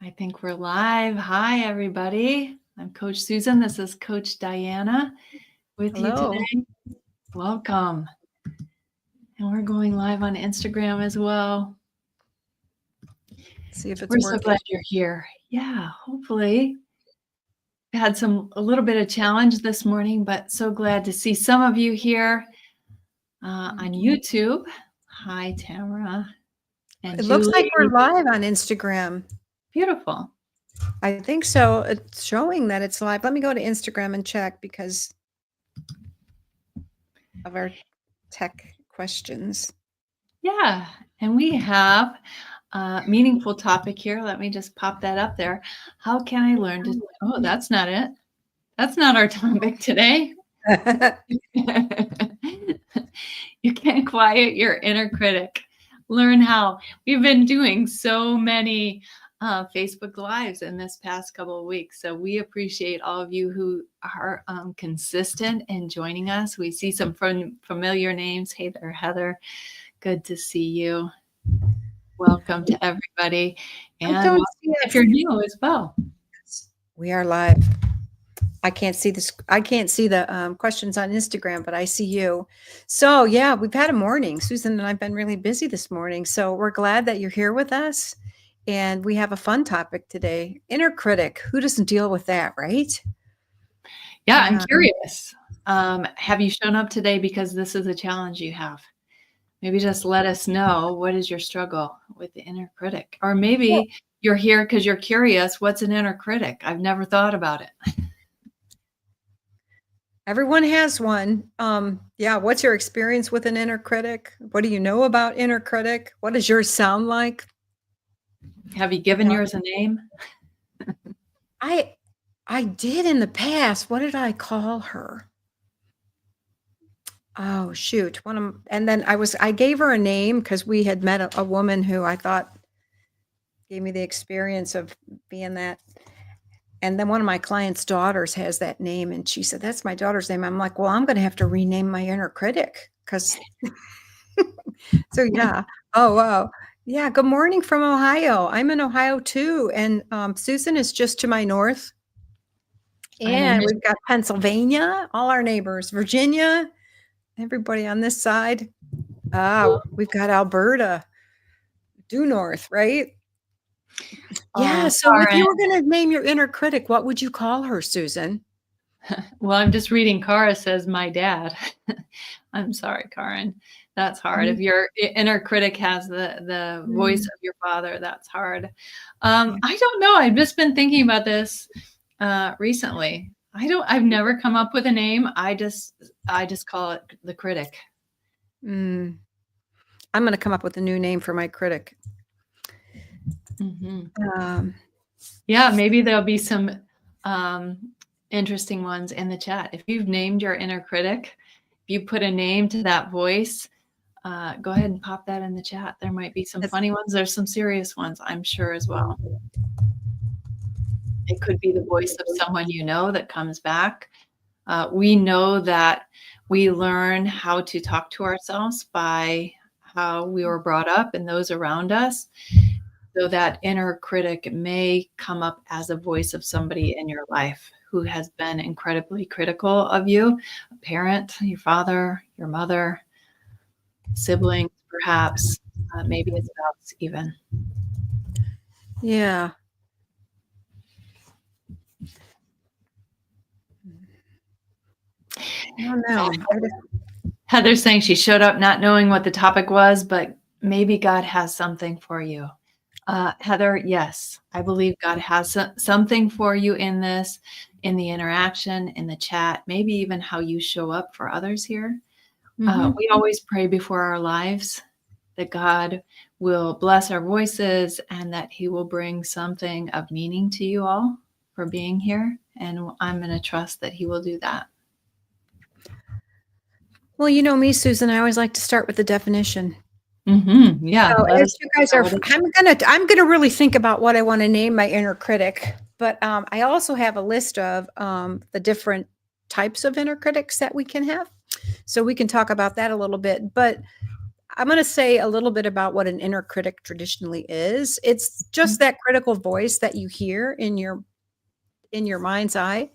I think we're live. Hi, everybody. I'm Coach Susan. This is Coach Diana with you Hello. today. Welcome. And we're going live on Instagram as well. See if it's We're so working. glad you're here. Yeah, hopefully. We had a little bit of challenge this morning, but so glad to see some of you here on YouTube. Hi, Tamara and It Julie. looks like we're live on Instagram. Beautiful. I think so. It's showing that it's live. Let me go to Instagram and check because of our tech questions. Yeah, and we have a meaningful topic here. Let me just pop that up there. How can I learn to? Oh, that's not it. That's not our topic today. You can quiet your inner critic. Learn how. We've been doing so many Facebook Lives in this past couple of weeks. So we appreciate all of you who are consistent in joining us. We see some familiar names. Hey there, Heather. Good to see you. Welcome to everybody. And if you're new as well. We are live. I can't see this. I can't see the questions on Instagram, but I see you. So yeah, we've had a morning. Susan and I've been really busy this morning. So we're glad that you're here with us. And we have a fun topic today. Inner critic. Who doesn't deal with that, right? Yeah, I'm curious. Have you shown up today because this is a challenge you have? Maybe just let us know, what is your struggle with the inner critic? Or maybe you're here because you're curious, what's an inner critic? I've never thought about it. Everyone has one. Yeah. What's your experience with an inner critic? What do you know about inner critic? What does yours sound like? Have you given yours a name? I did in the past. What did I call her? Oh, shoot. And then I gave her a name because we had met a woman who I thought gave me the experience of being that. And then one of my clients' daughters has that name. And she said, that's my daughter's name. I'm like, well, I'm going to have to rename my inner critic because. So, yeah. Oh, wow. Yeah. Good morning from Ohio. I'm in Ohio too. And Susan is just to my north. And we've got Pennsylvania, all our neighbors, Virginia, everybody on this side. We've got Alberta, due north, right? Yeah. So if you were going to name your inner critic, what would you call her, Susan? Well, I'm just reading. Cara says, my dad. I'm sorry, Karen. That's hard. If your inner critic has the voice of your father, that's hard. I don't know. I've just been thinking about this recently. I've never come up with a name. I just call it the critic. I'm going to come up with a new name for my critic. Yeah, maybe there'll be some interesting ones in the chat. If you've named your inner critic, if you put a name to that voice, go ahead and pop that in the chat. There might be some funny ones. There's some serious ones, I'm sure, as well. It could be the voice of someone you know that comes back. We know that we learn how to talk to ourselves by how we were brought up and those around us. So that inner critic may come up as a voice of somebody in your life who has been incredibly critical of you, a parent, your father, your mother, siblings, perhaps, maybe a spouse even. Yeah. I don't know. Heather's saying she showed up not knowing what the topic was, but maybe God has something for you. Heather, yes, I believe God has something for you in this, in the interaction, in the chat, maybe even how you show up for others here. We always pray before our lives that God will bless our voices and that he will bring something of meaning to you all for being here. And I'm going to trust that he will do that. Well, you know me, Susan, I always like to start with the definition. Yeah. So as you guys are, I'm gonna really think about what I want to name my inner critic. But I also have a list of the different types of inner critics that we can have. So we can talk about that a little bit. But I'm going to say a little bit about what an inner critic traditionally is. It's just that critical voice that you hear in your mind's eye,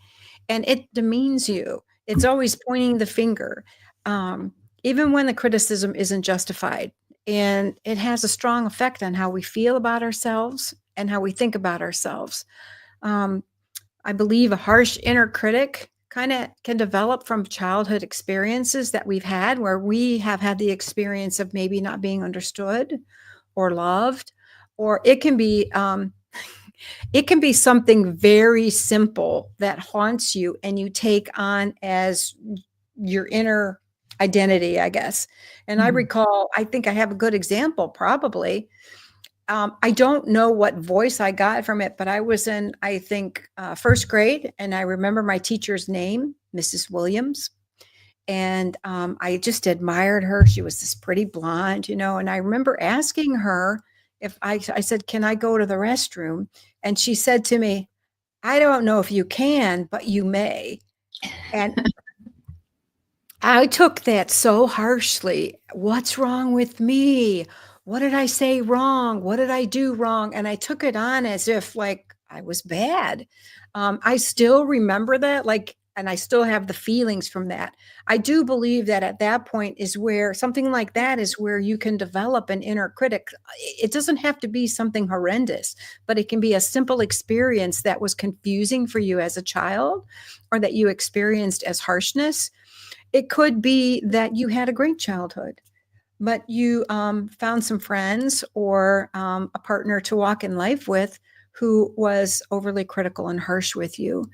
and it demeans you. It's always pointing the finger, um, even when the criticism isn't justified. And it has a strong effect on how we feel about ourselves and how we think about ourselves. Um, I believe a harsh inner critic kind of can develop from childhood experiences that we've had where we have had the experience of maybe not being understood or loved, or it can be something very simple that haunts you and you take on as your inner identity, I guess. And I Mhm. recall, I think I have a good example, probably. I don't know what voice I got from it, but I was in, I think, first grade, and I remember my teacher's name, Mrs. Williams. And I just admired her. She was this pretty blonde, and I remember asking her if I said, "Can I go to the restroom?" And she said to me, "I don't know if you can, but you may." And I took that so harshly. What's wrong with me? What did I say wrong? What did I do wrong? And I took it on as if like I was bad. I still remember that, like, and I still have the feelings from that. I do believe that at that point is where something like that is where you can develop an inner critic. It doesn't have to be something horrendous, but it can be a simple experience that was confusing for you as a child or that you experienced as harshness. It could be that you had a great childhood, but you found some friends or a partner to walk in life with who was overly critical and harsh with you.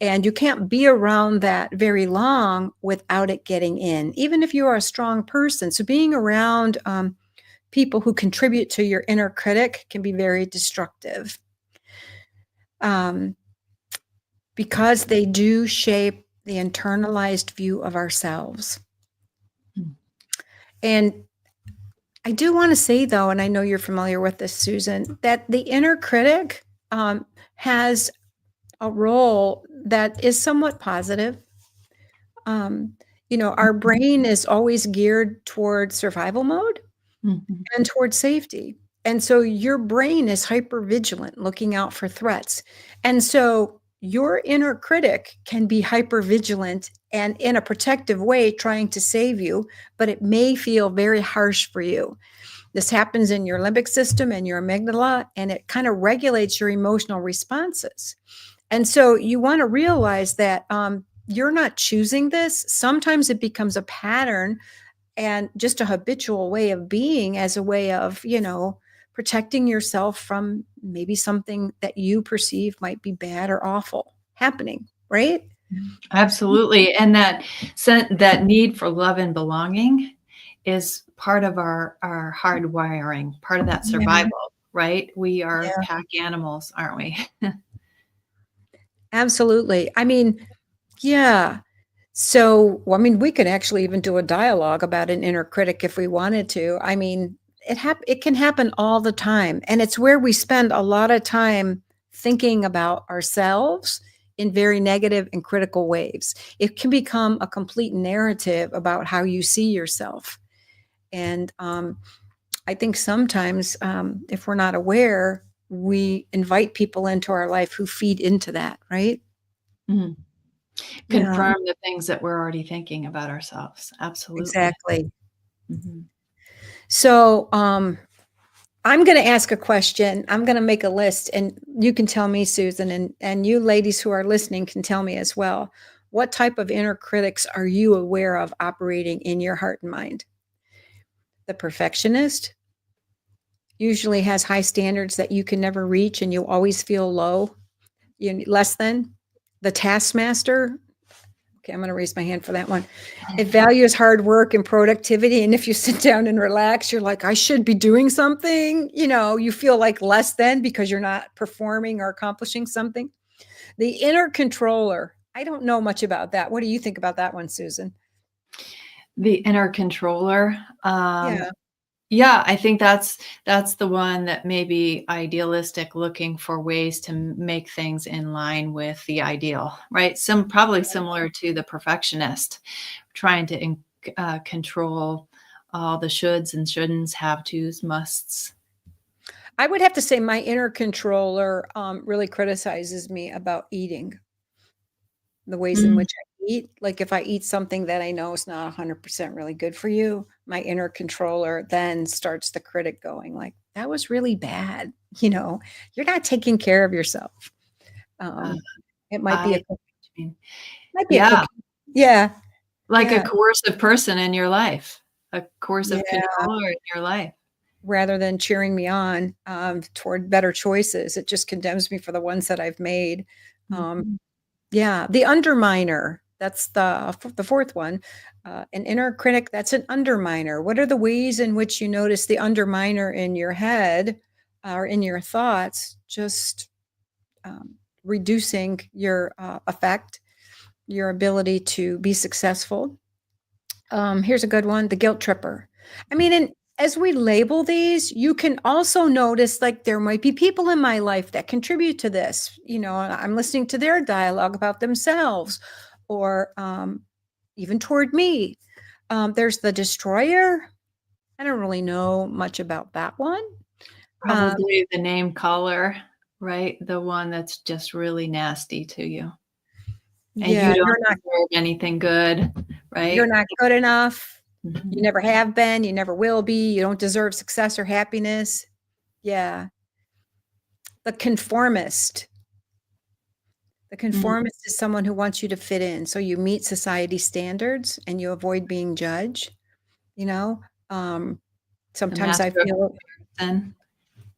And you can't be around that very long without it getting in, even if you are a strong person. So being around people who contribute to your inner critic can be very destructive, um, because they do shape the internalized view of ourselves. Mm. And I do want to say, though, and I know you're familiar with this, Susan, that the inner critic has a role that is somewhat positive. Um, our brain is always geared toward survival mode Mhm. and towards safety. And so your brain is hyper vigilant, looking out for threats. And so your inner critic can be hyper vigilant and in a protective way trying to save you, but it may feel very harsh for you. This happens in your limbic system and your amygdala, and it kind of regulates your emotional responses. And so you want to realize that you're not choosing this. Sometimes it becomes a pattern and just a habitual way of being as a way of, protecting yourself from maybe something that you perceive might be bad or awful happening, right? Absolutely, and that need for love and belonging is part of our hardwiring, part of that Yeah, survival, right? We are yeah, pack animals, aren't we? absolutely. I mean, yeah. So, well, I mean, we could actually even do a dialogue about an inner critic if we wanted to. I mean, it can happen all the time, and it's where we spend a lot of time thinking about ourselves in very negative and critical ways. It can become a complete narrative about how you see yourself, and I think sometimes, if we're not aware, we invite people into our life who feed into that, right? Mhm. Yeah, Confirm the things that we're already thinking about ourselves. Absolutely. exactly. Mhm. So, I'm going to ask a question. I'm going to make a list, and you can tell me, Susan, and you ladies who are listening can tell me as well. What type of inner critics are you aware of operating in your heart and mind? The perfectionist usually has high standards that you can never reach, and you always feel low, less than. The taskmaster. Okay, I'm going to raise my hand for that one. It values hard work and productivity. And if you sit down and relax, you're like, I should be doing something. You feel like less than because you're not performing or accomplishing something. The inner controller. I don't know much about that. What do you think about that one, Susan? The inner controller, Yeah. yeah, I think that's the one that may be idealistic, looking for ways to make things in line with the ideal, right? Probably similar to the perfectionist, trying to control all the shoulds and shouldn'ts, have tos, musts. I would have to say my inner controller really criticizes me about eating, the ways in Mm, which I eat. Like if I eat something that I know is not 100% really good for you, my inner controller then starts the critic going like, that was really bad. You're not taking care of yourself. uh, It might be I a cookie. mean, Might be a yeah, cookie. Yeah. like a Yeah. coercive person in your life, a Yeah. coercive controller in your life. Rather than cheering me on toward better choices, it just condemns me for the ones that I've made. Um, Mhm. yeah. The underminer. That's the fourth one. An inner critic, that's an underminer. What are the ways in which you notice the underminer in your head or in your thoughts, just reducing your effect, your ability to be successful? Here's a good one, the guilt tripper. I mean, and as we label these, you can also notice like there might be people in my life that contribute to this. And I'm listening to their dialogue about themselves or even toward me. There's the destroyer. I don't really know much about that one. Um, Probably the name caller, right? The one that's just really nasty to you. And yeah, you don't deserve anything good, you're right? not good enough. You Mhm, never have been. You never will be. You don't deserve success or happiness. Yeah. The conformist. The mm. conformist is someone who wants you to fit in. So you meet society standards and you avoid being judged, you know? Um, The sometimes I master of feel, comparison.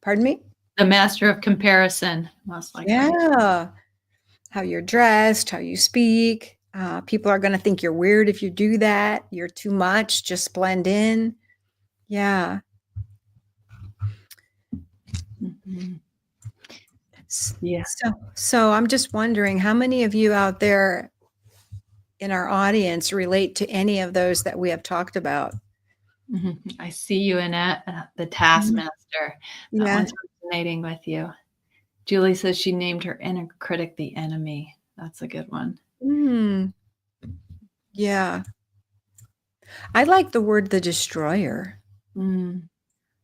pardon me? The master of comparison, most likely. Yeah. How you're dressed, how you speak. People are going to think you're weird if you do that. You're too much. Just blend in. Yeah. Mhm. S- Yeah. So I'm just wondering how many of you out there in our audience relate to any of those that we have talked about? Mhm. I see you in it, the Mhm. taskmaster. That Yeah. one's resonating with you. Julie says she named her inner critic the enemy. That's a good one. Mm, yeah. I like the word the destroyer, Mm,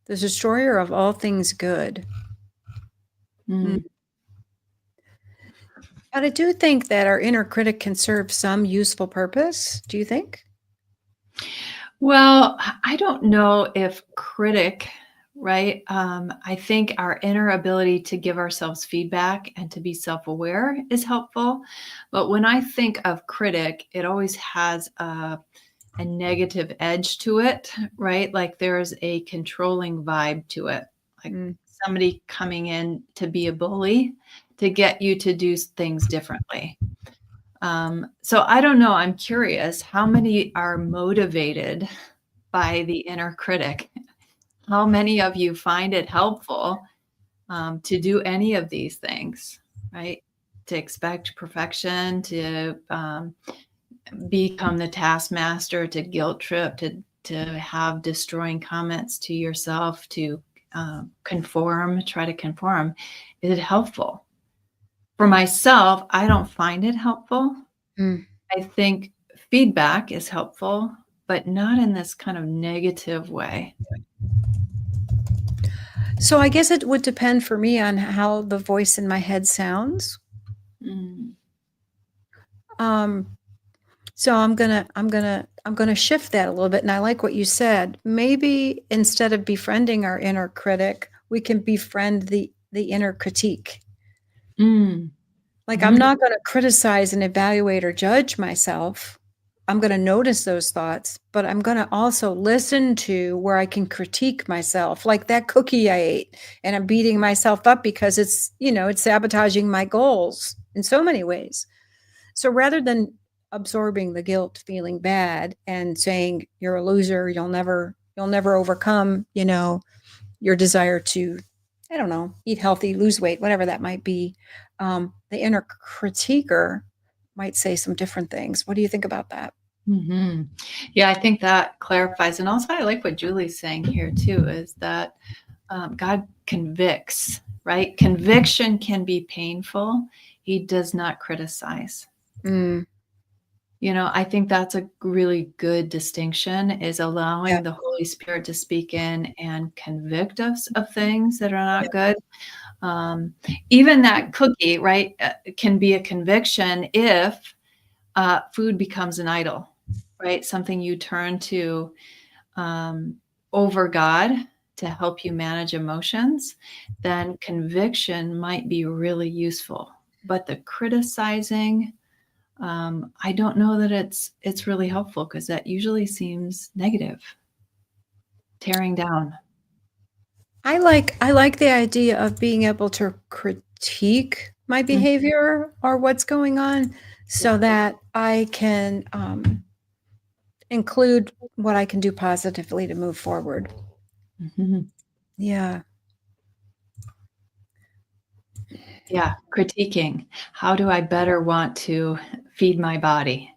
the destroyer of all things good. Mm. mm. But I do think that our inner critic can serve some useful purpose. Do you think? Well, I don't know if critic, right? I think our inner ability to give ourselves feedback and to be self aware is helpful. But when I think of critic, it always has a negative edge to it, right? Like there's a controlling vibe to it, like Mm, somebody coming in to be a bully to get you to do things differently. So I don't know. I'm curious how many are motivated by the inner critic? How many of you find it helpful to do any of these things, right? To expect perfection, to become the taskmaster, to guilt trip, to have destroying comments to yourself, to conform, try to conform. Is it helpful? For myself, I don't find it helpful. mm. I think feedback is helpful, but not in this kind of negative way. So I guess it would depend for me on how the voice in my head sounds. Mm, Um, so I'm gonna shift that a little bit. And I like what you said. Maybe instead of befriending our inner critic, we can befriend the inner critique. mm, Like, I'm mhm, not gonna criticize and evaluate or judge myself. I'm gonna notice those thoughts, but I'm gonna also listen to where I can critique myself, like that cookie I ate, and I'm beating myself up because it's sabotaging my goals in so many ways. So rather than absorbing the guilt, feeling bad, and saying you're a loser, you'll never overcome, your desire to, I don't know, eat healthy, lose weight, whatever that might be. The inner critiquer might say some different things. What do you think about that? mhm. Yeah, I think that clarifies. And also, I like what Julie's saying here too, is that God convicts, right? Conviction can be painful. He does not criticize. Mm, I think that's a really good distinction, is Yeah, allowing the Holy Spirit to speak in and convict us of things that are yeah, not good. Um, Even that cookie, right, can be a conviction if food becomes an idol, right? Something you turn to um, over God to help you manage emotions, then conviction might be really useful. But the criticizing, I don't know that it's really helpful because that usually seems negative, tearing down. I like the idea of being able to critique my Mm, behavior or what's going on so yeah. that I can, include what I can do positively to move forward. Mhm. Yeah. Yeah, critiquing. How do I better want to feed my body,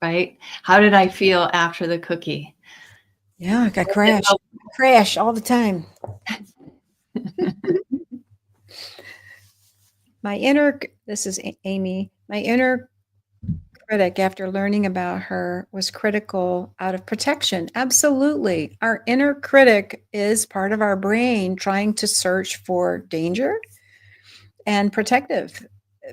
right? How did I feel after the cookie? Yeah, I Was it crash. help I crash all the time. This is Amy, my inner critic, after learning about her, was critical out of protection. Absolutely. Our inner critic is part of our brain trying to search for danger and protective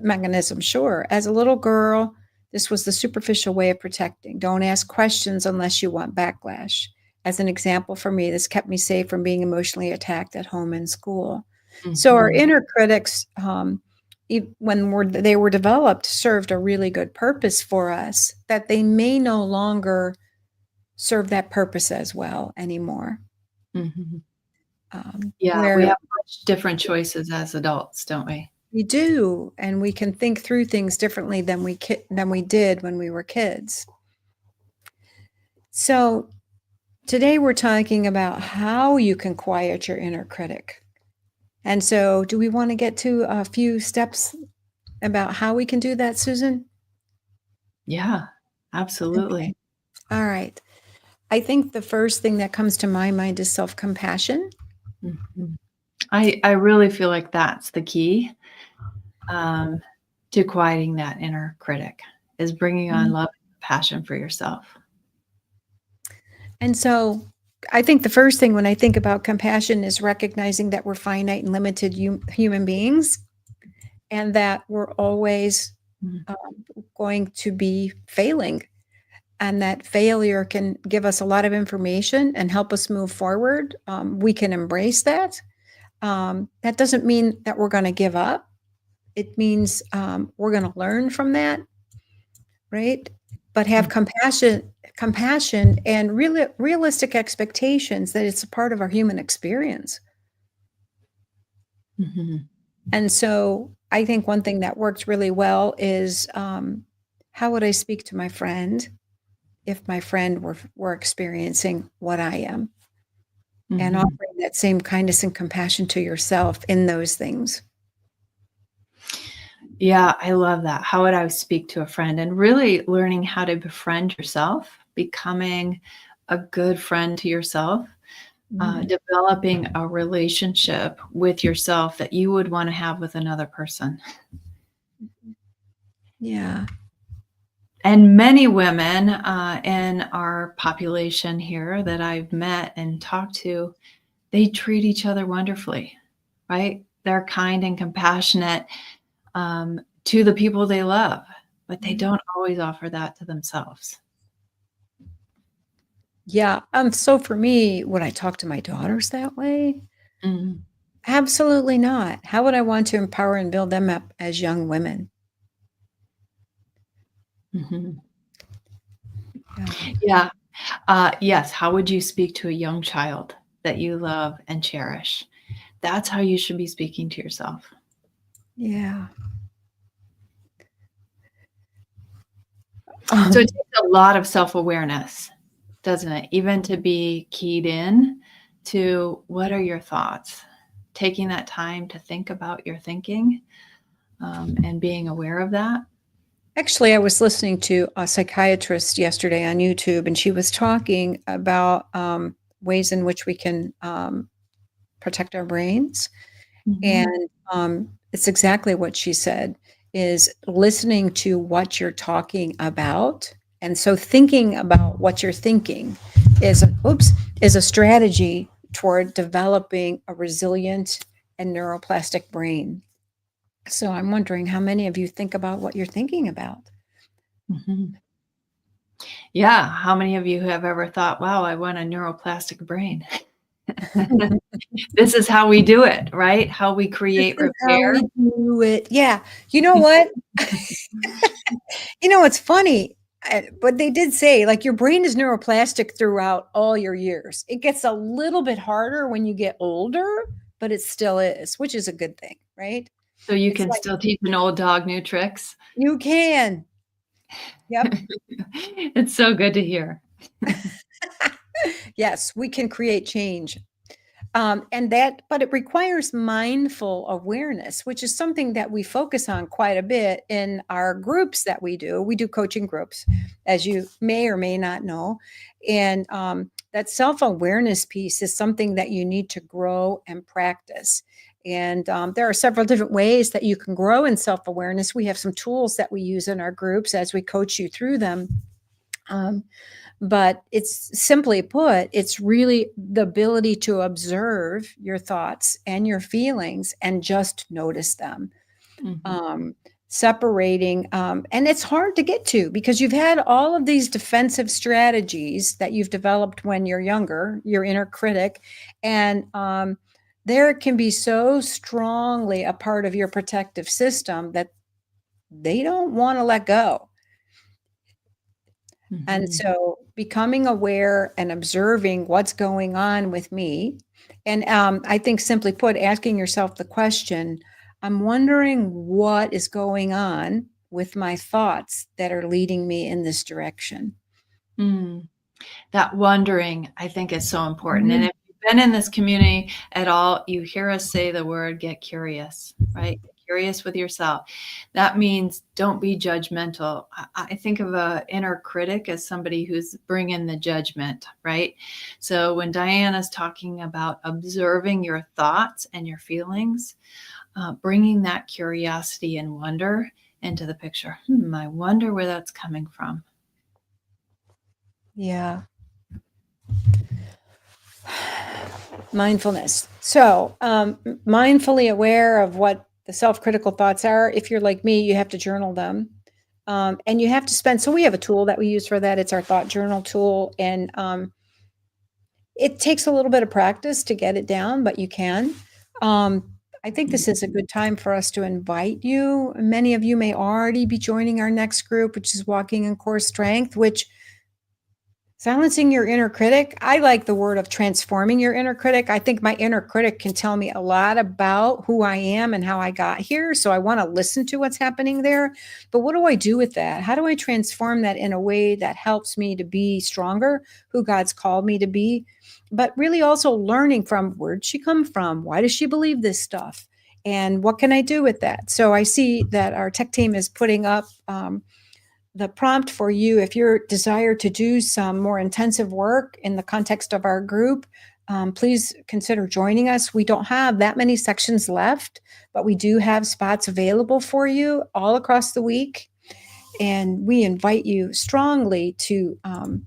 mechanism. Sure. As a little girl, this was the superficial way of protecting. Don't ask questions unless you want backlash. As an example, for me, this kept me safe from being emotionally attacked at home and school. So our Mhm, inner critics, they were developed, served a really good purpose for us, that they may no longer serve that purpose as well anymore. mhm. Yeah, we Where have much different choices as adults, don't we? we do, and we can think through things differently than we did when we were kids. So today we're talking about how you can quiet your inner critic. And so, do we want to get to a few steps about how we can do that, Susan? Yeah, Okay. absolutely. All right. I think the first thing that comes to my mind is self-compassion. Mhm. I really feel like that's the key, um, to quieting that inner critic, is bringing on Mhm. love and compassion for yourself. And so I think the first thing when I think about compassion is recognizing that we're finite and limited human beings and that we're always Mhm, going to be failing, and that failure can give us a lot of information and help us move forward. We can embrace that. That doesn't mean that we're going to give up. It means we're going to learn from that, right? But have mm, compassion, and really realistic expectations that it's a part of our human experience. mhm, And so I think one thing that works really well is, how would I speak to my friend if my friend were experiencing what I am, and mhm. offering that same kindness and compassion to yourself in those things. Yeah, I love that. How would I speak to a friend? And really learning how to befriend yourself, becoming a good friend to yourself, Mhm. developing a relationship with yourself that you would want to have with another person. Yeah. And many women in our population here that I've met and talked to, they treat each other wonderfully, right? They're kind and compassionate to the people they love, but they Mhm. don't always offer that to themselves. Yeah, so for me, would I talk to my daughters that way? Mhm, Absolutely not. How would I want to empower and build them up as young women? mhm. Yeah. Yeah. Yes. How would you speak to a young child that you love and cherish? That's how you should be speaking to yourself. Yeah. So it takes a lot of self-awareness, doesn't it? Even to be keyed in to what are your thoughts? Taking that time to think about your thinking, and being aware of that. Actually, I was listening to a psychiatrist yesterday on YouTube, and she was talking about, ways in which we can, protect our brains. Mhm, And, it's exactly what she said, is listening to what you're talking about And so thinking about what you're thinking is a strategy toward developing a resilient and neuroplastic brain. So I'm wondering how many of you think about what you're thinking about? Mhm. Yeah. How many of you have ever thought, wow, I want a neuroplastic brain? This is how we do it, right? How we This create is how repair. we do it. Yeah. You know what? You know, it's funny, but they did say, like, your brain is neuroplastic throughout all your years. It gets a little bit harder when you get older, but it still is, which is a good thing, right? So you It's can like still teach an old dog new tricks. you can. Yep. It's so good to hear. Yes, we can create change. But it requires mindful awareness, which is something that we focus on quite a bit in our groups that we do. We do coaching groups, as you may or may not know. And that self awareness piece is something that you need to grow and practice. And there are several different ways that you can grow in self awareness. We have some tools that we use in our groups as we coach you through them. Um, but it's simply put, it's really the ability to observe your thoughts and your feelings and just notice them. Mhm. Um, Separating, and it's hard to get to because you've had all of these defensive strategies that you've developed when you're younger, your inner critic, and there can be so strongly a part of your protective system that they don't want to let go. And Mhm. so becoming aware and observing what's going on with me. And I think simply put, asking yourself the question, I'm wondering what is going on with my thoughts that are leading me in this direction. Mm. That wondering, I think, is so important. And Mhm. if you've been in this community at all, you hear us say the word get curious, right? Get curious with yourself. That means don't be judgmental. I think of a inner critic as somebody who's bringing the judgment, right? So when Diana's talking about observing your thoughts and your feelings, bringing that curiosity and wonder into the picture. I wonder where that's coming from. Yeah. Mindfulness. So, mindfully aware of what the self critical thoughts are. If you're like me, you have to journal them. And you have to spend, so we have a tool that we use for that. It's our thought journal tool. And it takes a little bit of practice to get it down, but you can. Um, I think this is a good time for us to invite you. Many of you may already be joining our next group, which is Walking in Core Strength, which silencing your inner critic. I like the word of transforming your inner critic. I think my inner critic can tell me a lot about who I am and how I got here. So I want to listen to what's happening there. But what do I do with that? How do I transform that in a way that helps me to be stronger, who God's called me to be? But really also learning from where'd she come from? Why does she believe this stuff? And what can I do with that? So I see that our tech team is putting up the prompt for you if you're desire to do some more intensive work in the context of our group. Please consider joining us. We don't have that many sections left, but we do have spots available for you all across the week. And we invite you strongly to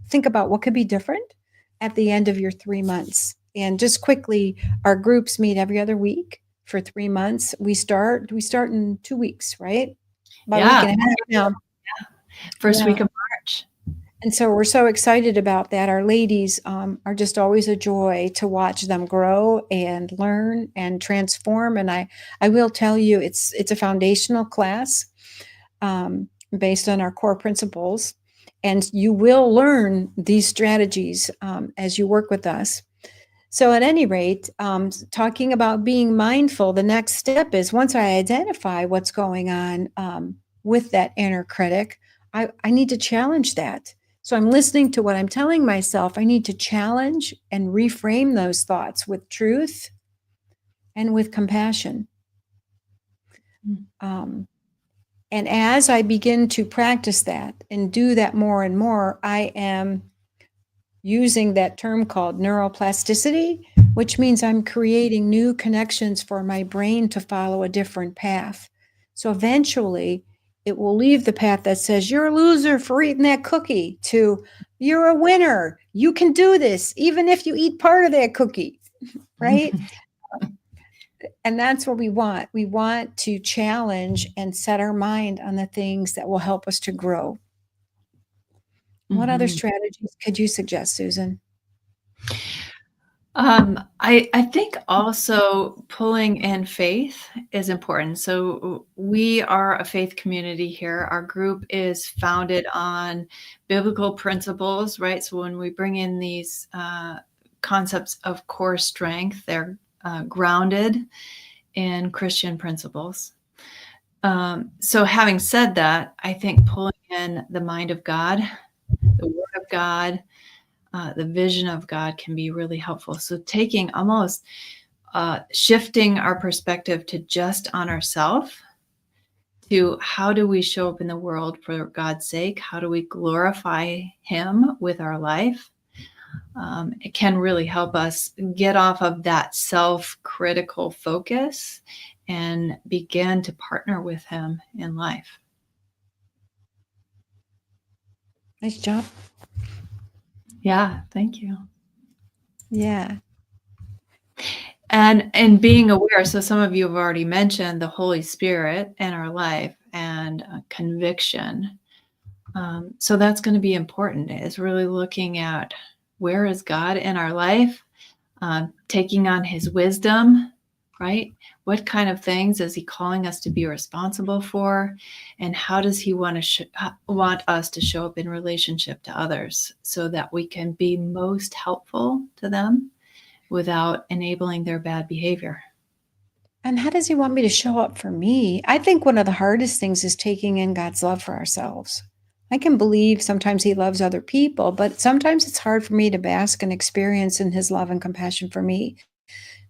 think about what could be different at the end of your 3 months. And just quickly, our groups meet every other week for 3 months. We start in 2 weeks, right? About a week Yeah, and a half now. first Yeah. week of March. And so we're so excited about that. Our ladies are just always a joy to watch them grow and learn and transform. And I will tell you, it's a foundational class based on our core principles, and you will learn these strategies as you work with us. So, at any rate, talking about being mindful, the next step is once I identify what's going on with that inner critic, I need to challenge that. So, I'm listening to what I'm telling myself. I need to challenge and reframe those thoughts with truth and with compassion. Mm. Um, and as I begin to practice that and do that more and more, I am using that term called neuroplasticity, which means I'm creating new connections for my brain to follow a different path. So eventually, it will leave the path that says, you're a loser for eating that cookie, to you're a winner. You can do this, even if you eat part of that cookie, right? And that's what we want. We want to challenge and set our mind on the things that will help us to grow. What other Mhm. strategies could you suggest, Susan? I think also pulling in faith is important. So we are a faith community here. Our group is founded on biblical principles, right? So when we bring in these concepts of core strength, they're grounded in Christian principles. So having said that, I think pulling in the mind of God, the word of God, the vision of God can be really helpful. So taking almost shifting our perspective to just on ourselves to how do we show up in the world for God's sake? How do we glorify Him with our life? It can really help us get off of that self-critical focus and begin to partner with Him in life. Nice job. Yeah, thank you. Yeah. And being aware, so some of you have already mentioned the Holy Spirit in our life and conviction. So that's going to be important, is really looking at where is God in our life, taking on His wisdom, right? What kind of things is He calling us to be responsible for, and how does He want us to show up in relationship to others so that we can be most helpful to them without enabling their bad behavior? And how does he want me to show up for me? I think one of the hardest things is taking in God's love for ourselves. I can believe sometimes he loves other people, but sometimes it's hard for me to bask and experience in his love and compassion for me.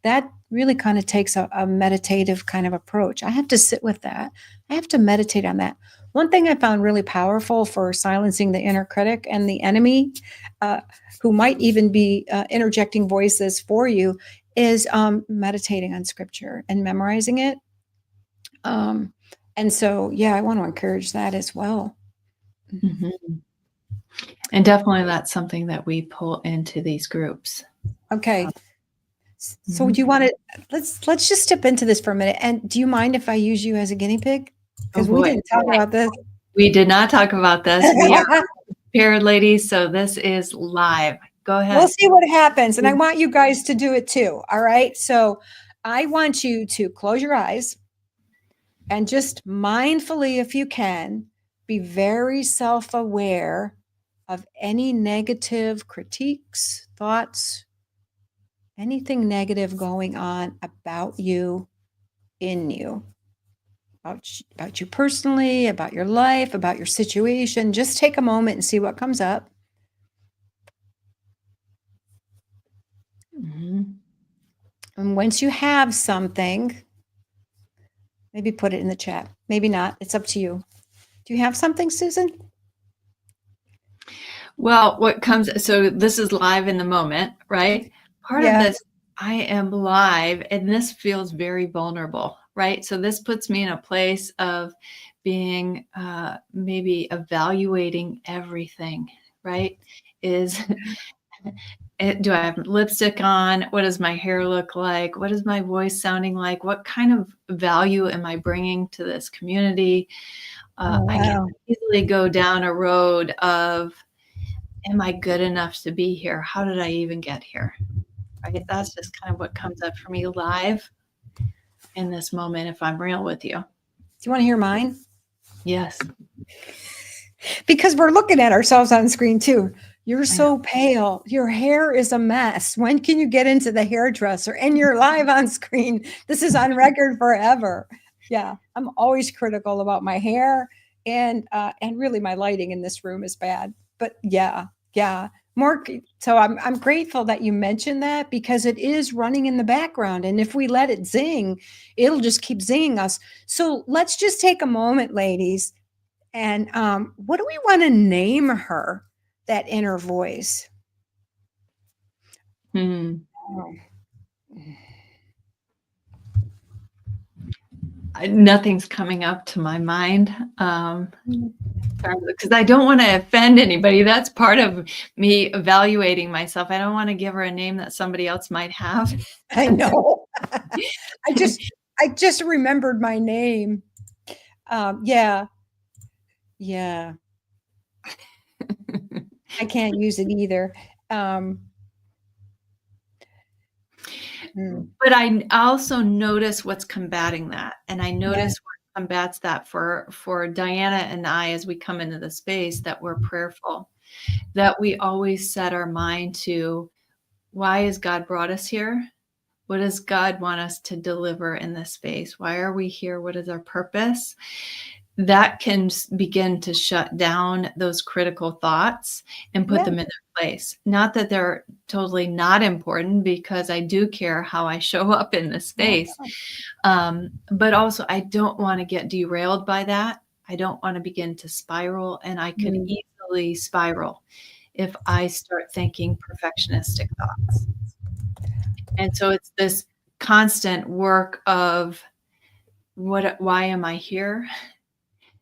That really kind of takes a meditative kind of approach. I have to sit with that. I have to meditate on that. One thing I found really powerful for silencing the inner critic and the enemy, uh, who might even be interjecting voices for you, is meditating on scripture and memorizing it. Um, and so, yeah, I want to encourage that as well. Mhm. And definitely that's something that we pull into these groups. Okay. So do Mhm. you want to let's just step into this for a minute. And do you mind if I use you as a guinea pig? Oh Because we boy. didn't talk about this. We did not talk about this. We are prepared, ladies, so this is live. Go We'll ahead. see what happens. And I want you guys to do it too. All right. So I want you to close your eyes and just mindfully, if you can, be very self aware of any negative critiques, thoughts, anything negative going on about you, in you, about you personally, about your life, about your situation. Just take a moment and see what comes up. Mhm. And once you have something, maybe put it in the chat. Maybe not. It's up to you. Do you have something, Susan? Well, what comes, so this is live in the moment, right? Part of Yeah. this, I am live, and this feels very vulnerable, right? So this puts me in a place of being maybe evaluating everything, right? Is do I have lipstick on? What does my hair look like? What is my voice sounding like? What kind of value am I bringing to this community? Oh, I can wow. easily go down a road of, am I good enough to be here? How did I even get here? Right? That's just kind of what comes up for me live in this moment, if I'm real with you. Do you want to hear mine? Yes, Because we're looking at ourselves on screen too. You're I know. so pale. Your hair is a mess. When can you get into the hairdresser? And you're live on screen. This is on record forever. Yeah, I'm always critical about my hair, and really my lighting in this room is bad. But yeah, yeah. So I'm grateful that you mentioned that, because it is running in the background. And if we let it zing, it'll just keep zinging us. So let's just take a moment, ladies, and what do we want to name her, that inner voice? Hmm. Oh, Nothing's coming up to my mind. Mm. Because I don't want to offend anybody. That's part of me evaluating myself. I don't want to give her a name that somebody else might have. I know. I just remembered my name. Yeah. Yeah. I can't use it either. Mm, But I also notice what's combating that, and I yeah. notice what combats that for Diana and I as we come into the space that we're prayerful, that we always set our mind to why has God brought us here? What does God want us to deliver in this space? Why are we here? What is our purpose? That can begin to shut down those critical thoughts and put Yeah. them in their place. Not that they're totally not important, because I do care how I show up in the space. But also, I don't want to get derailed by that. I don't want to begin to spiral, and I could Mm. easily spiral if I start thinking perfectionistic thoughts. And so it's this constant work of why am I here?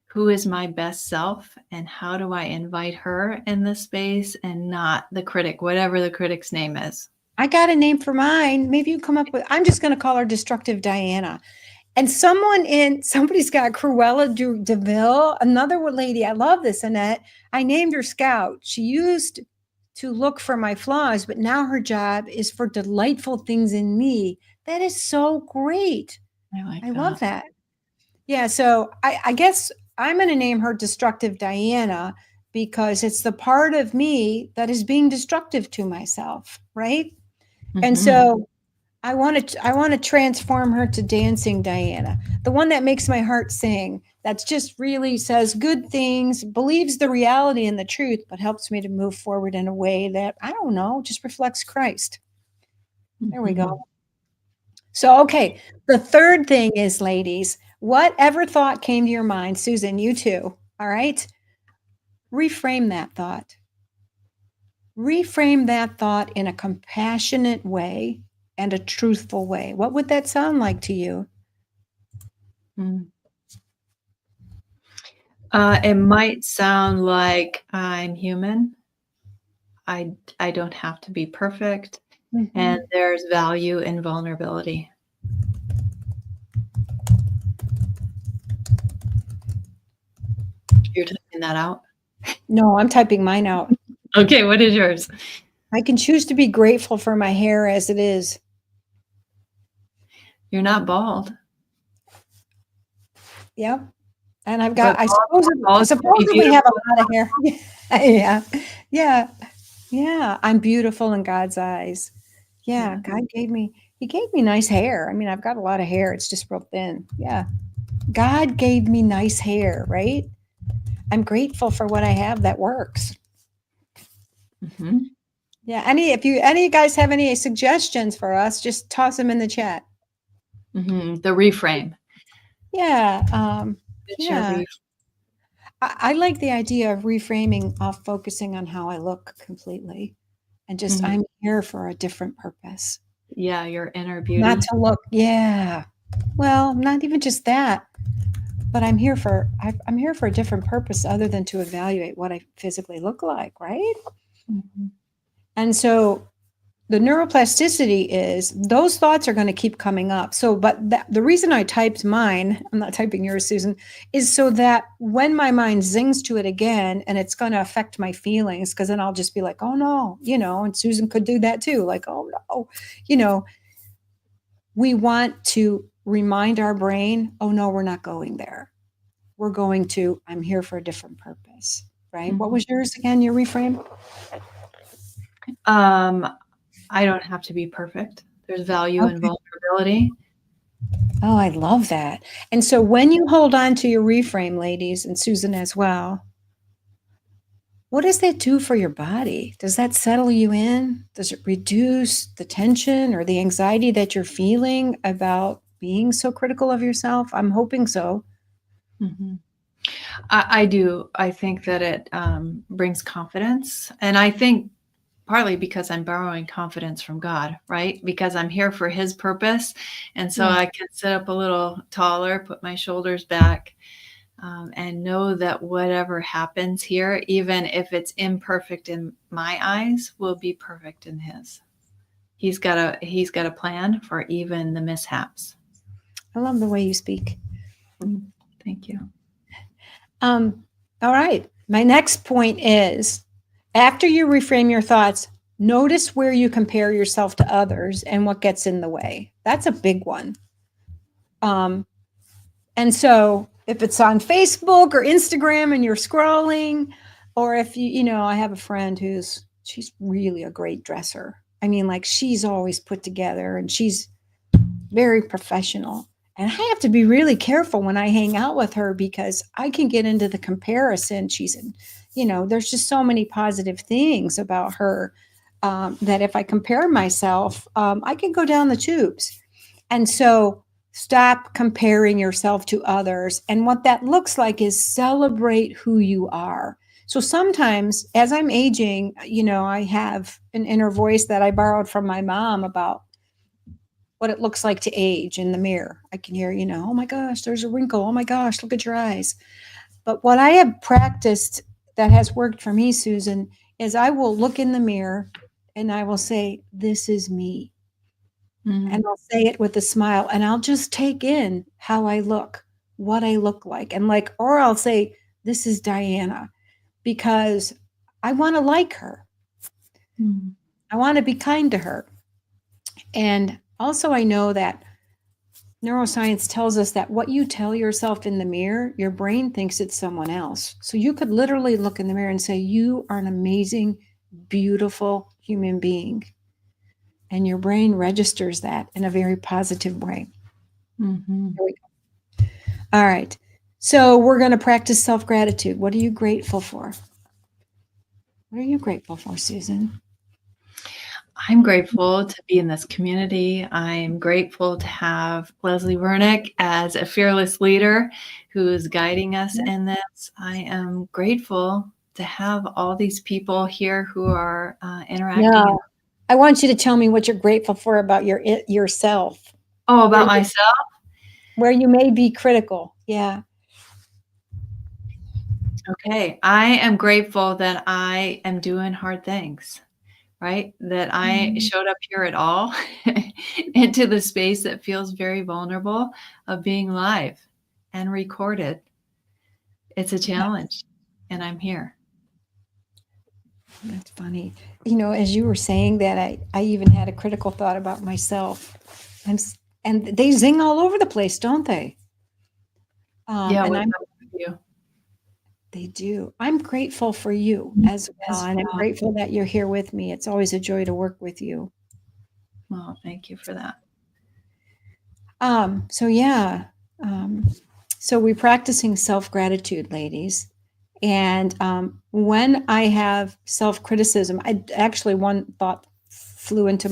Who is my best self? And how do I invite her in the space and not the critic, whatever the critic's name is? I got a name for mine. Maybe you come up with, I'm just going to call her Destructive Diana. And somebody's got Cruella DeVille, another lady. I love this, Annette. I named her Scout. She used to look for my flaws, but now her job is for delightful things in me. That is so great. I like I love that. that. Yeah. So I guess I'm going to name her Destructive Diana because it's the part of me that is being destructive to myself. Right. And Mm-hmm. so I want to transform her to Dancing Diana, the one that makes my heart sing. That's just really says good things, believes the reality and the truth, but helps me to move forward in a way that I don't know, just reflects Christ. There we Mm-hmm. go. So, okay, the third thing is, ladies, whatever thought came to your mind, Susan, you too. All right, reframe that thought. Reframe that thought in a compassionate way and a truthful way. What would that sound like to you? Mm. It might sound like I'm human. I don't have to be perfect, and Mhm. there's value in vulnerability. You're typing that out? No, I'm typing mine out. Okay, what is yours? I can choose to be grateful for my hair as it is. You're not bald, Yep. And but I bald can be supposedly have beautiful. a lot of hair. Yeah. Yeah. Yeah. I'm beautiful in God's eyes. Yeah. Yeah. He gave me nice hair. I mean, I've got a lot of hair. It's just real thin. Yeah. God gave me nice hair, right? I'm grateful for what I have that works. Mhm. Yeah. If any of you guys have any suggestions for us, just toss them in the chat. Mhm. The reframe. Yeah. It's your Yeah. I like the idea of reframing off focusing on how I look completely and just Mhm. I'm here for a different purpose. Yeah, your inner Not beauty. to look, yeah. Well, not even just that, but I'm here for a different purpose other than to evaluate what I physically look like, right? Mhm. And so the neuroplasticity is those thoughts are going to keep coming up. So, but the reason I typed mine, I'm not typing yours, Susan, is so that when my mind zings to it again and it's going to affect my feelings, because then I'll just be like, oh no, and Susan could do that too. Like, oh no, you know, we want to remind our brain, oh no, we're not going there. We're going to, I'm here for a different purpose, right? What Mhm. was yours again? Your reframe? Um, I don't have to be perfect. There's value in Okay. vulnerability. Oh, I love that. And so when you hold on to your reframe, ladies, and Susan as well, what does that do for your body? Does that settle you in? Does it reduce the tension or the anxiety that you're feeling about being so critical of yourself? I'm hoping so. Mhm. I do. I think that it brings confidence, and I think partly because I'm borrowing confidence from God, right? Because I'm here for his purpose. And so Yeah. I can sit up a little taller, put my shoulders back, and know that whatever happens here, even if it's imperfect in my eyes, will be perfect in his. He's got a plan for even the mishaps. I love the way you speak. Thank you. All right. My next point is after you reframe your thoughts, notice where you compare yourself to others and what gets in the way. That's a big one. And so if it's on Facebook or Instagram and you're scrolling, or if I have a friend she's really a great dresser. I mean, like she's always put together and she's very professional. And I have to be really careful when I hang out with her because I can get into the comparison. There's just so many positive things about her that if I compare myself, I can go down the tubes. And so stop comparing yourself to others. And what that looks like is celebrate who you are. So sometimes as I'm aging, I have an inner voice that I borrowed from my mom about what it looks like to age in the mirror. I can hear, oh my gosh, there's a wrinkle. Oh my gosh, look at your eyes. But what I have practiced that has worked for me, Susan, is I will look in the mirror and I will say, this is me. And I'll say it with a smile and I'll just take in how I look, what I look like. And or I'll say, this is Diana, because I want to like her. I want to be kind to her. And also, I know that neuroscience tells us that what you tell yourself in the mirror, your brain thinks it's someone else. So you could literally look in the mirror and say, you are an amazing, beautiful human being. And your brain registers that in a very positive way. Mm-hmm. There we go. All right. So we're going to practice self-gratitude. What are you grateful for? What are you grateful for, Susan? I'm grateful to be in this community. I'm grateful to have Leslie Wernick as a fearless leader who is guiding us in this. I am grateful to have all these people here who are interacting. No, I want you to tell me what you're grateful for about yourself. Oh, about myself? Where you may be critical. Yeah. Okay. I am grateful that I am doing hard things. Right? That I showed up here at all into the space that feels very vulnerable of being live and recorded. It's a challenge, and I'm here. That's funny. As you were saying that, I even had a critical thought about myself. And they zing all over the place, don't they? Yeah, And what's up with you? they do. I'm grateful for you as well. And I'm grateful that you're here with me. It's always a joy to work with you. Well, thank you for that. So yeah. So we're practicing self-gratitude, ladies. And when I have self-criticism, one thought flew into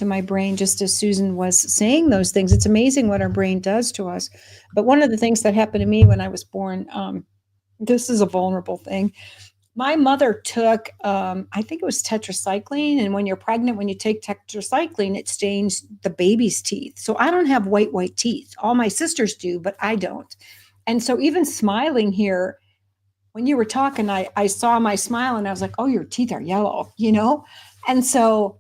my brain just as Susan was saying those things. It's amazing what our brain does to us. But one of the things that happened to me when I was born, this is a vulnerable thing. My mother took, I think it was tetracycline. And when you're pregnant, when you take tetracycline, it stains the baby's teeth. So I don't have white teeth. All my sisters do, but I don't. And so even smiling here, when you were talking, I saw my smile and I was like, oh, your teeth are yellow, And so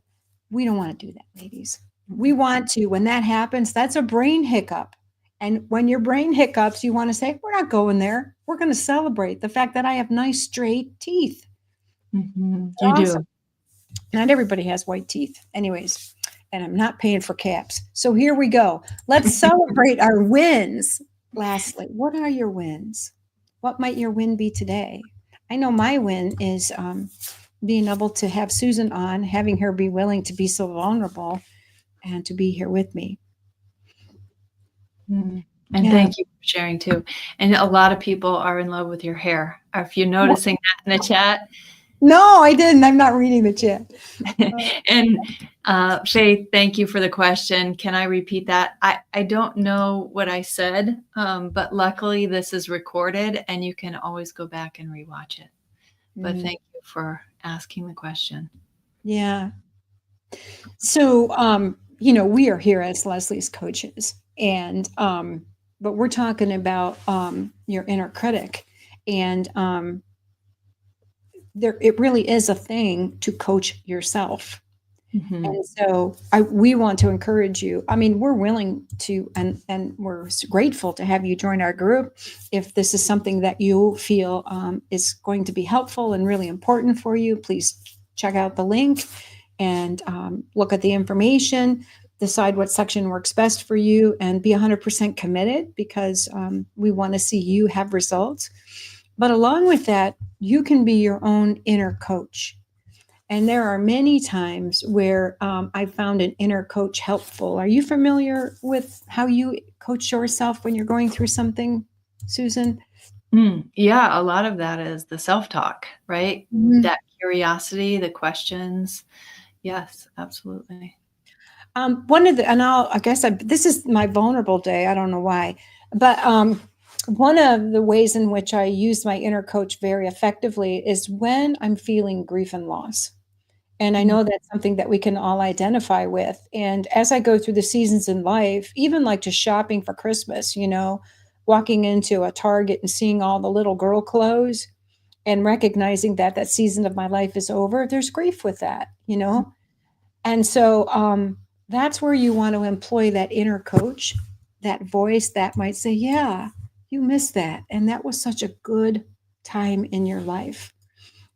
we don't want to do that, ladies. We want to, when that happens, that's a brain hiccup. And when your brain hiccups, you want to say, we're not going there. We're going to celebrate the fact that I have nice, straight teeth. You Awesome. do. Not everybody has white teeth. Anyways, and I'm not paying for caps. So here we go. Let's celebrate our wins. Lastly, what are your wins? What might your win be today? I know my win is being able to have Susan on, having her be willing to be so vulnerable and to be here with me. And thank you for sharing too. And a lot of people are in love with your hair. If you're noticing that in the chat. No, I didn't. I'm not reading the chat. And Faith, thank you for the question. Can I repeat that? I don't know what I said, but luckily this is recorded and you can always go back and rewatch it. But thank you for asking the question. Yeah. So, we are here as Leslie's coaches, and but we're talking about your inner critic, and there it really is a thing to coach yourself. Mhm. And so we want to encourage you. I mean, we're willing to, and we're grateful to have you join our group. If this is something that you feel is going to be helpful and really important for you, please check out the link and look at the information, decide what section works best for you, and be 100% committed because we want to see you have results. But along with that, you can be your own inner coach. And there are many times where I found an inner coach helpful. Are you familiar with how you coach yourself when you're going through something, Susan? Yeah, a lot of that is the self-talk, right? Mhm. That curiosity, the questions. Yes, absolutely. One of the, and I guess this is my vulnerable day. I don't know why, but one of the ways in which I use my inner coach very effectively is when I'm feeling grief and loss. And I Mm, know that's something that we can all identify with. And as I go through the seasons in life, even like just shopping for Christmas, walking into a Target and seeing all the little girl clothes and recognizing that that season of my life is over, there's grief with that. And so that's where you want to employ that inner coach, that voice that might say, yeah, you missed that. And that was such a good time in your life.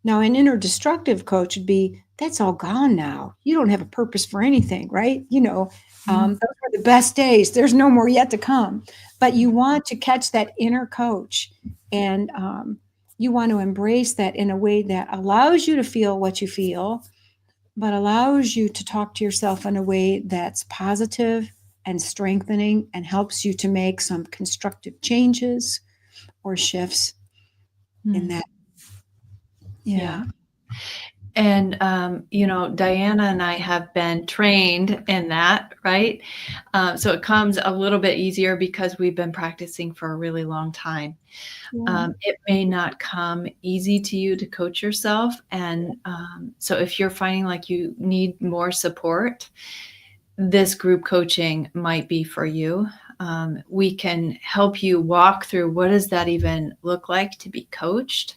Now, an inner destructive coach would be, that's all gone now. You don't have a purpose for anything, right? mm, Those were the best days. There's no more yet to come. But you want to catch that inner coach and you want to embrace that in a way that allows you to feel what you feel, but allows you to talk to yourself in a way that's positive and strengthening and helps you to make some constructive changes or shifts in mm. that. Yeah. Yeah. And, Diana and I have been trained in that, right? So it comes a little bit easier because we've been practicing for a really long time. Yeah. It may not come easy to you to coach yourself. And so if you're finding like you need more support, this group coaching might be for you. We can help you walk through what does that even look like to be coached.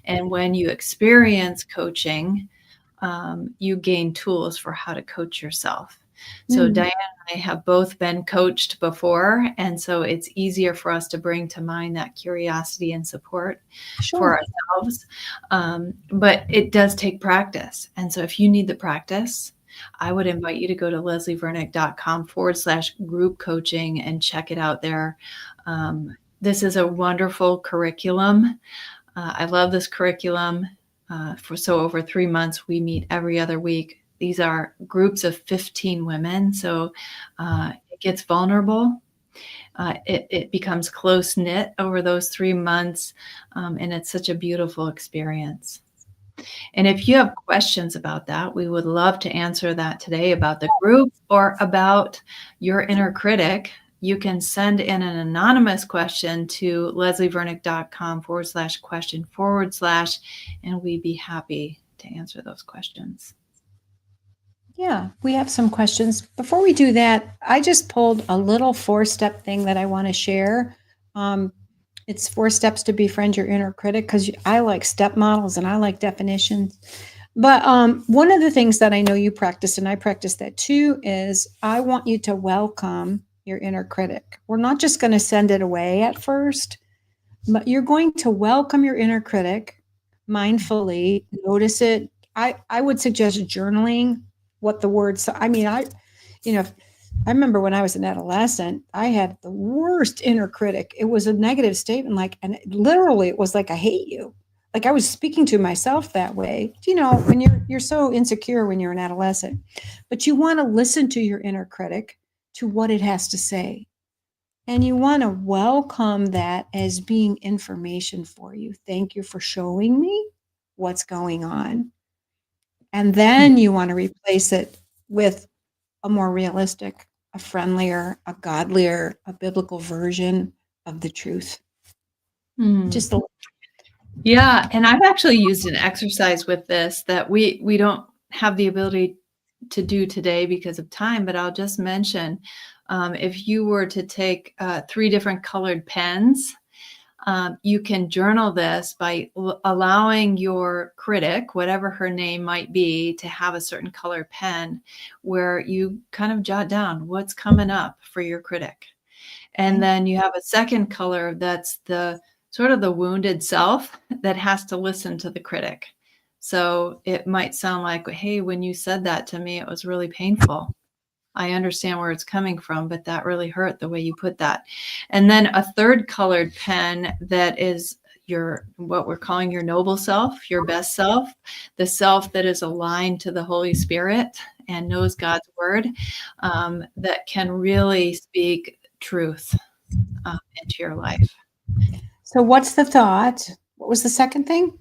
And when you experience coaching, you gain tools for how to coach yourself. So Mm, Diane and I have both been coached before, and so it's easier for us to bring to mind that curiosity and support for sure. ourselves. But it does take practice. And so if you need the practice, I would invite you to go to leslievernick.com/group coaching and check it out there. This is a wonderful curriculum. I love this curriculum. For so over 3 months, we meet every other week. These are groups of 15 women. So it gets vulnerable. It becomes close knit over those 3 months. And it's such a beautiful experience. And if you have questions about that, we would love to answer that today about the group or about your inner critic. You can send in an anonymous question to leslievernick.com/question/, and we'd be happy to answer those questions. Yeah, we have some questions. Before we do that, I just pulled a little 4-step thing that I want to share. Um, it's 4 steps to befriend your inner critic because I like step models and I like definitions. But one of the things that I know you practice, and I practice that too, is I want you to welcome your inner critic. We're not just going to send it away at first, but you're going to welcome your inner critic mindfully, notice it. I would suggest journaling what the words, I mean, you know, I remember when I was an adolescent, I had the worst inner critic. It was a negative statement, and literally it was like, I hate you. Like I was speaking to myself that way, when you're so insecure when you're an adolescent, but you want to listen to your inner critic, to what it has to say. And you want to welcome that as being information for you. Thank you for showing me what's going on. And then you want to replace it with a more realistic, a friendlier, a godlier, a biblical version of the truth. Mm. Just a, Yeah, and I've actually used an exercise with this that we don't have the ability to do today because of time, but I'll just mention, if you were to take 3 different colored pens, you can journal this by allowing your critic, whatever her name might be, to have a certain color pen where you kind of jot down what's coming up for your critic. And Okay. then you have a second color that's the sort of the wounded self that has to listen to the critic. So it might sound like, hey, when you said that to me, it was really painful. I understand where it's coming from, but that really hurt the way you put that. And then a third colored pen that is your, what we're calling your noble self, your best self, the self that is aligned to the Holy Spirit and knows God's word, that can really speak truth into your life. So what's the thought? What was the second thing?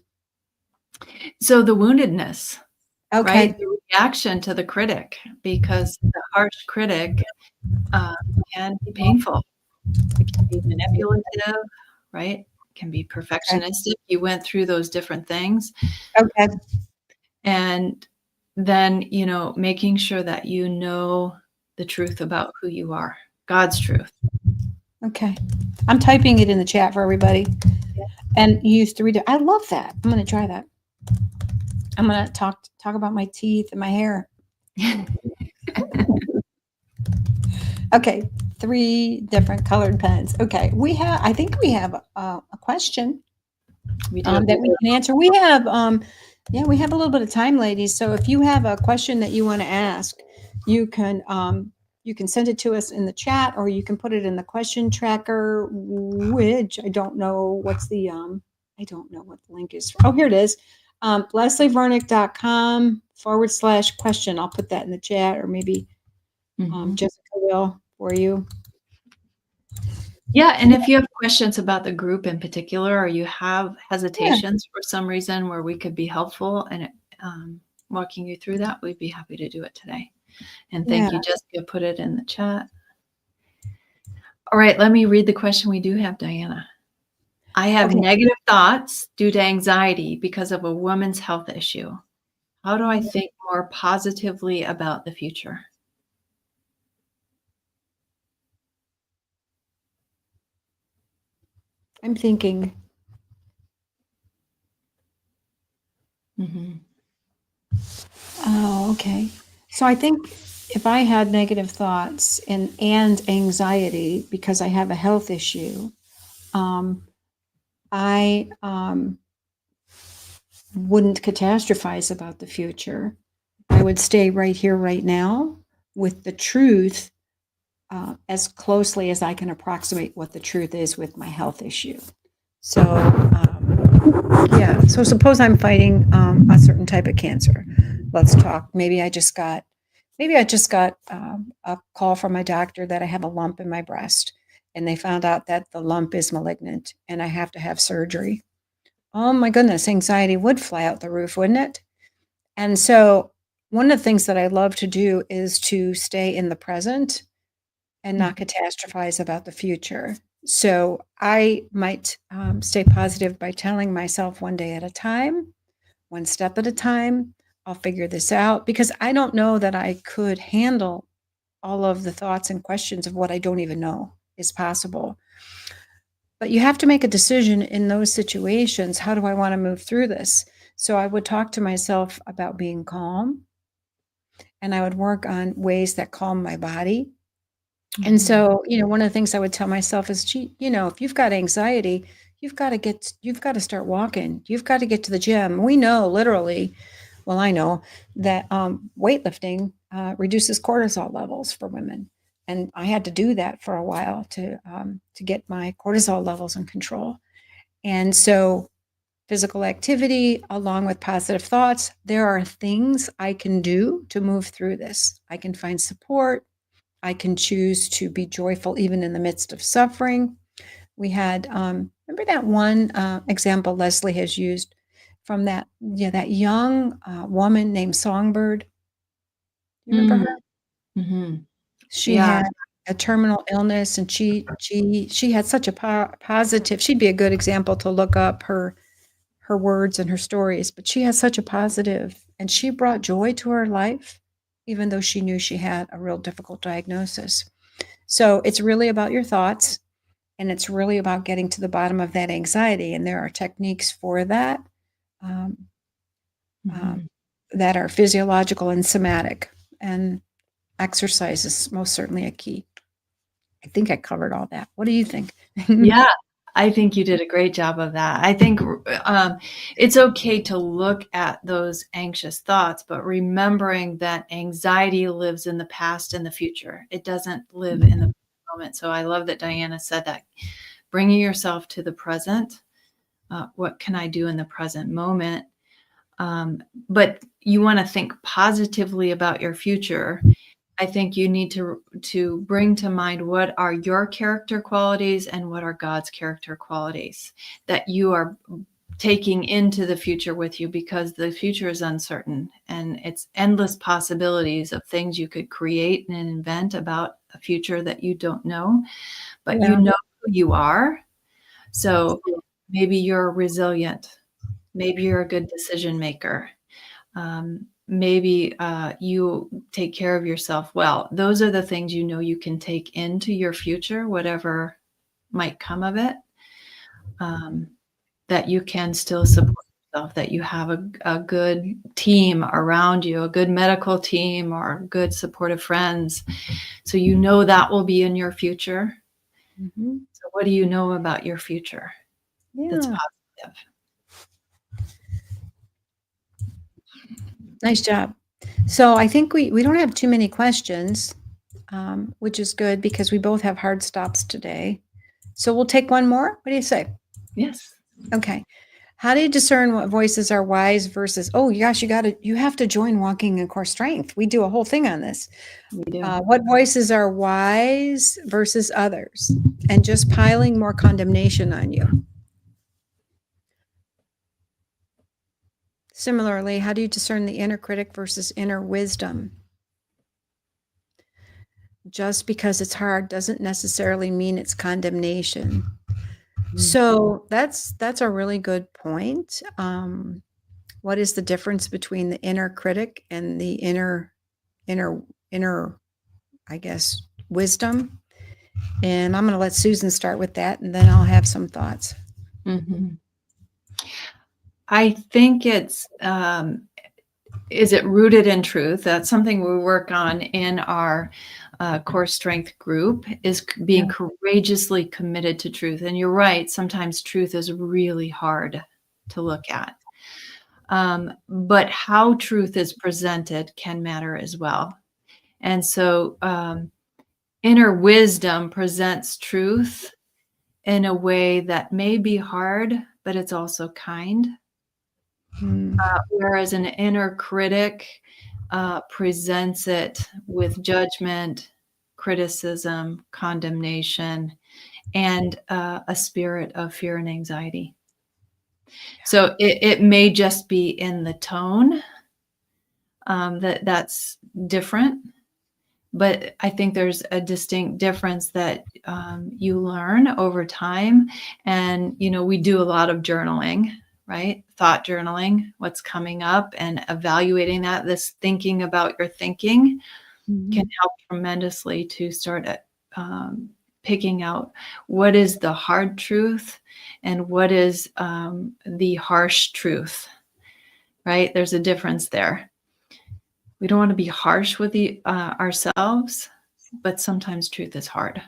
So the woundedness, Okay. right? The reaction to the critic, because the harsh critic can be painful. It can be manipulative, right? It can be Okay. perfectionistic. You went through those different things. Okay. And then, making sure that you know the truth about who you are, God's truth. Okay. I'm typing it in the chat for everybody. And you used to read it. I love that. I'm going to try that. I'm going to talk about my teeth and my hair. Okay. 3 different colored pens. Okay. I think we have a question We do. that we can answer. We have a little bit of time, ladies. So if you have a question that you want to ask, you can send it to us in the chat, or you can put it in the question tracker, which I don't know what's the I don't know what the link is. Oh, here it is. LeslieVernick.com/question. I'll put that in the chat, or maybe Jessica will for you. Yeah, and if you have questions about the group in particular, or you have hesitations for some reason where we could be helpful and walking you through that, we'd be happy to do it today. And thank you, Jessica, put it in the chat. All right, let me read the question we do have, Diana. I have negative thoughts due to anxiety because of a woman's health issue. How do I think more positively about the future? I'm thinking. Oh, okay. So I think if I had negative thoughts and anxiety because I have a health issue, I wouldn't catastrophize about the future. I would stay right here, right now, with the truth as closely as I can approximate what the truth is with my health issue. So, yeah. So suppose I'm fighting a certain type of cancer. Let's talk. Maybe I just got a call from my doctor that I have a lump in my breast, and they found out that the lump is malignant and I have to have surgery. Oh my goodness, anxiety would fly out the roof, wouldn't it? And so one of the things that I love to do is to stay in the present and not catastrophize about the future. So I might stay positive by telling myself one day at a time, one step at a time, I'll figure this out, because I don't know that I could handle all of the thoughts and questions of what I don't even know is possible. But you have to make a decision in those situations. How do I want to move through this? So I would talk to myself about being calm, and I would work on ways that calm my body. And so, one of the things I would tell myself is, gee, if you've got anxiety, you've got to start walking. You've got to get to the gym. We know literally, well, I know that weightlifting reduces cortisol levels for women. And I had to do that for a while to get my cortisol levels in control. And so physical activity along with positive thoughts, there are things I can do to move through this. I can find support. I can choose to be joyful even in the midst of suffering. We had, remember that one example Leslie has used from that young woman named Songbird? You remember her? She had a terminal illness, and she had such a positive. She'd be a good example to look up her words and her stories. But she has such a positive and she brought joy to her life, even though she knew she had a real difficult diagnosis. So it's really about your thoughts, and it's really about getting to the bottom of that anxiety. And there are techniques for that um, Mhm. that are physiological and somatic. And exercise is most certainly a key. I think I covered all that. What do you think? Yeah, I think you did a great job of that. I think it's okay to look at those anxious thoughts, but remembering that anxiety lives in the past and the future. It doesn't live in the moment. So I love that Diana said that. Bringing yourself to the present. What can I do in the present moment? But you want to think positively about your future. I think you need to bring to mind what are your character qualities and what are God's character qualities that you are taking into the future with you, because the future is uncertain and it's endless possibilities of things you could create and invent about a future that you don't know, but you Yeah. know who you are. So maybe you're resilient. Maybe you're a good decision maker. Maybe you take care of yourself well. Those are the things you know you can take into your future, whatever might come of it, that you can still support yourself, that you have a good team around you, a good medical team or good supportive friends. So you know that will be in your future. Mm-hmm. So what do you know about your future that's Yeah. positive? Nice job. So I think we don't have too many questions, which is good because we both have hard stops today. So we'll take one more. What do you say? Yes, Okay. How do you discern what voices are wise versus, oh gosh, you have to join Walking in Core Strength. We do a whole thing on this. we do. What voices are wise versus others, and just piling more condemnation on you? Similarly, how do you discern the inner critic versus inner wisdom? Just because it's hard doesn't necessarily mean it's condemnation. So that's a really good point. What is the difference between the inner critic and the inner inner, I guess, wisdom? And I'm going to let Susan start with that, and then I'll have some thoughts. Mhm. I think is it rooted in truth? That's something we work on in our core strength group, is being courageously committed to truth. And you're right, sometimes truth is really hard to look at. But how truth is presented can matter as well. And so inner wisdom presents truth in a way that may be hard, but it's also kind. Whereas an inner critic presents it with judgment, criticism, condemnation, and a spirit of fear and anxiety. So it may just be in the tone that's different, but I think there's a distinct difference that you learn over time. And, we do a lot of journaling, right? Thought journaling, what's coming up and evaluating that. This thinking about your thinking can help tremendously to start picking out what is the hard truth and what is the harsh truth, right? There's a difference there. We don't want to be harsh with ourselves, but sometimes truth is hard.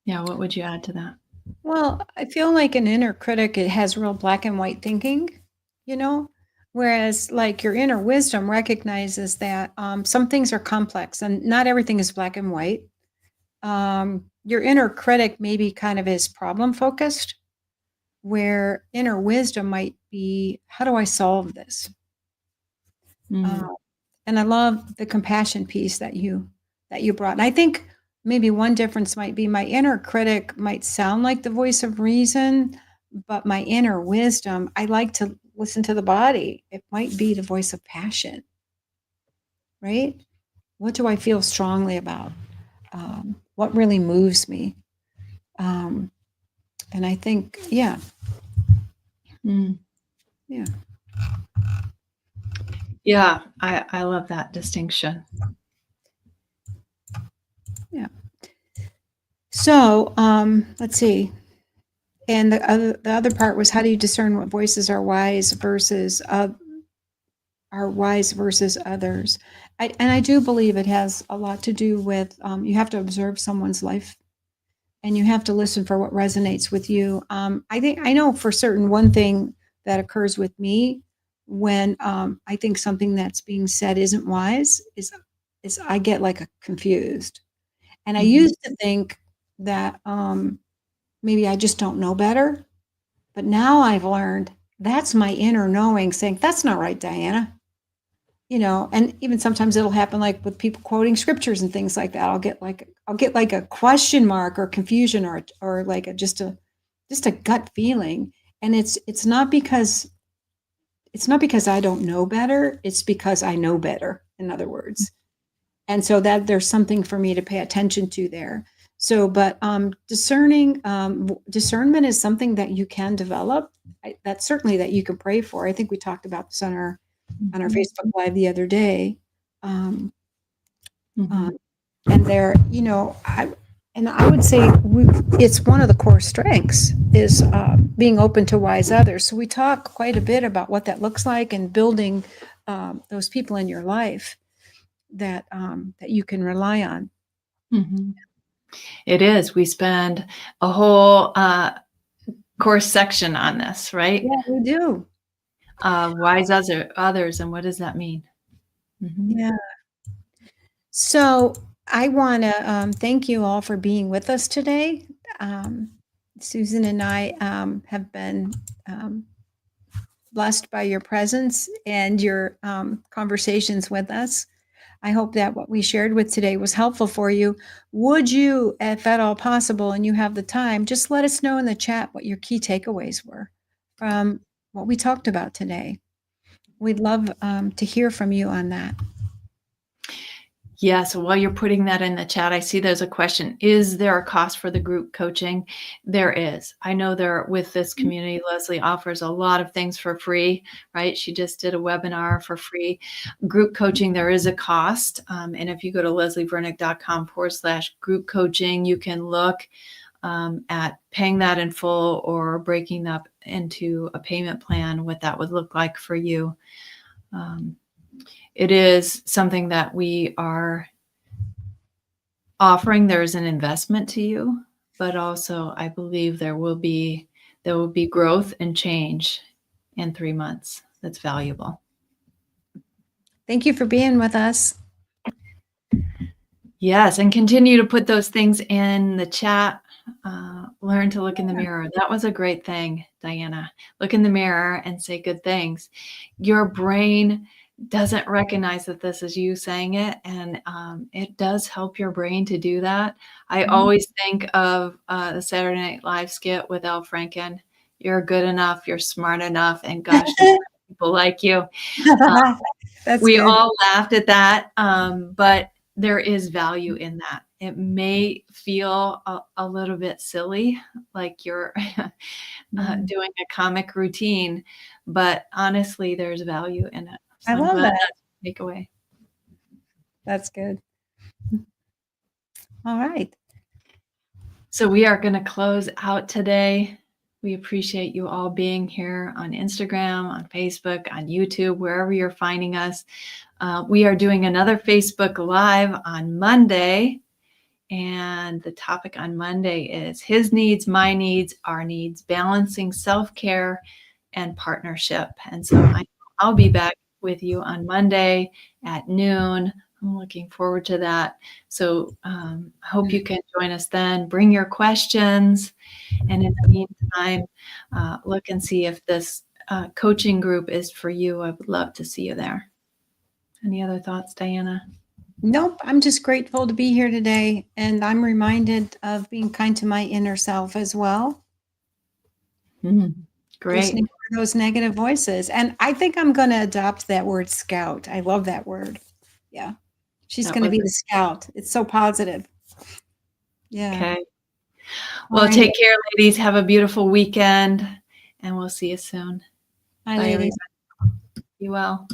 Yeah, what would you add to that? Well, I feel like an inner critic, it has real black and white thinking, you know, whereas like your inner wisdom recognizes that some things are complex and not everything is black and white. Your inner critic maybe kind of is problem focused, where inner wisdom might be, how do I solve this? Mm. And I love the compassion piece that you brought. And I think maybe one difference might be my inner critic might sound like the voice of reason, but my inner wisdom, I like to listen to the body. It might be the voice of passion, right? What do I feel strongly about? What really moves me? And I think, yeah, Mm. yeah. Yeah, I love that distinction. Yeah. So, let's see. And the other part was, how do you discern what voices are wise versus others? And I do believe it has a lot to do with, you have to observe someone's life, and you have to listen for what resonates with you. I know for certain one thing that occurs with me when I think something that's being said isn't wise is I get like confused, and I used to think that maybe I just don't know better, but now I've learned that's my inner knowing saying that's not right, Diana. And even sometimes it'll happen like with people quoting scriptures and things like that. I'll get like a question mark or confusion or like just a gut feeling. And it's not because I don't know better, it's because I know better, in other words. And so that there's something for me to pay attention to there. So, but discernment is something that you can develop. That's certainly that you can pray for. I think we talked about this on our Facebook Live the other day. Um, and there, I would say it's one of the core strengths is being open to wise others. So we talk quite a bit about what that looks like and building those people in your life that you can rely on. It is. We spend a whole course section on this, right? Yeah, we do. Wise others, and what does that mean? Yeah. So I want to thank you all for being with us today. Susan and I have been blessed by your presence and your conversations with us. I hope that what we shared with today was helpful for you. Would you, if at all possible, and you have the time, just let us know in the chat what your key takeaways were from what we talked about today. We'd love to hear from you on that. Yeah, so while you're putting that in the chat, I see there's a question. Is there a cost for the group coaching? There is. I know with this community, Leslie offers a lot of things for free, right? She just did a webinar for free. Group coaching, there is a cost. And if you go to leslievernick.com/group coaching, you can look at paying that in full or breaking up into a payment plan, what that would look like for you. It is something that we are offering. There's an investment to you, but also I believe there will be growth and change in 3 months that's valuable. Thank you for being with us. Yes, and continue to put those things in the chat. Learn to look in the mirror. That was a great thing, Diana. Look in the mirror and say good things. Your brain doesn't recognize that this is you saying it, and it does help your brain to do that. I always think of the Saturday Night Live skit with Al Franken. You're good enough, you're smart enough, and gosh, people like you. We good. all laughed at that, but there is value in that. It may feel a little bit silly, like you're doing a comic routine, but honestly, there's value in it. So I love that. That's a takeaway. That's good. All right. So we are going to close out today. We appreciate you all being here on Instagram, on Facebook, on YouTube, wherever you're finding us. We are doing another Facebook Live on Monday. And the topic on Monday is his needs, my needs, our needs, balancing self-care and partnership. And so I'll be back with you on Monday at noon. I'm looking forward to that. So I hope you can join us then. Bring your questions. And in the meantime, look and see if this coaching group is for you. I would love to see you there. Any other thoughts, Diana? Nope. I'm just grateful to be here today. And I'm reminded of being kind to my inner self as well. Great. Listening for those negative voices. And I think I'm going to adopt that word scout. I love that word. Yeah. She's going to be the scout. It's so positive. Yeah. Okay. Well, take care, ladies. Have a beautiful weekend, and we'll see you soon. Bye, ladies. Everybody. Be well.